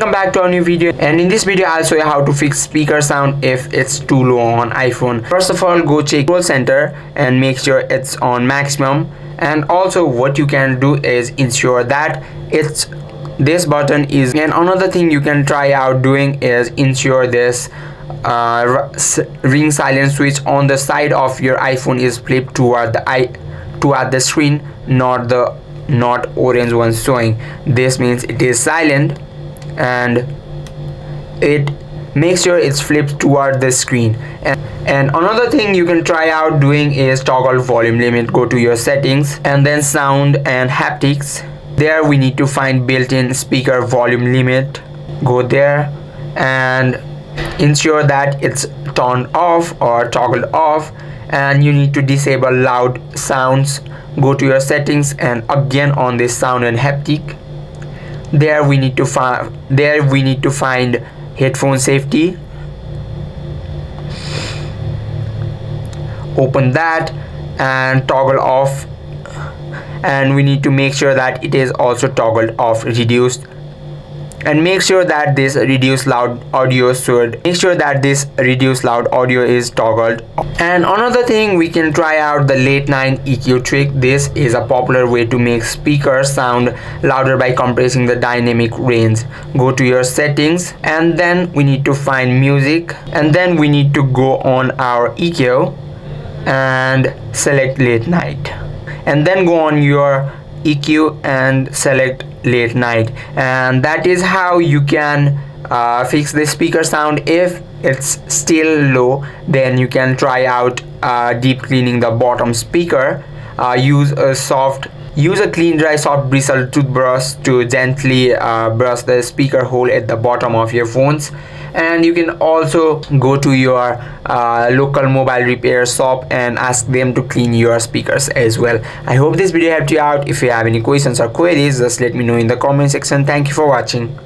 welcome back to our new video, and in this video I'll show you how to fix speaker sound if it's too low on iPhone. First of all, go check control center and make sure it's on maximum, and also what you can do is ensure that it's this button is, and another thing you can try out doing is ensure this ring silent switch on the side of your iPhone is flipped toward the screen, not orange one showing. This means it is silent, and it makes sure it's flipped toward the screen. And another thing you can try out doing is toggle volume limit. Go to your settings and then sound and haptics. There we need to find built-in speaker volume limit. Go there and ensure that it's turned off or toggled off, and you need to disable loud sounds. Go to your settings and again on this sound and haptic. There we need to find headphone safety. Open that and toggle off, and we need to make sure that it is also toggled off reduced, and make sure that this reduce loud audio is toggled. And another thing, we can try out the late night EQ trick. This is a popular way to make speakers sound louder by compressing the dynamic range. Go to your settings and then we need to find music, and then we need to go on our EQ and select late night, and then go on your EQ and select late night. And that is how you can fix the speaker sound. If it's still low, then you can try out deep cleaning the bottom speaker. Use a clean, dry, soft bristle toothbrush to gently brush the speaker hole at the bottom of your phones. And you can also go to your local mobile repair shop and ask them to clean your speakers as well. I hope this video helped you out. If you have any questions or queries, just let me know in the comment section. Thank you for watching.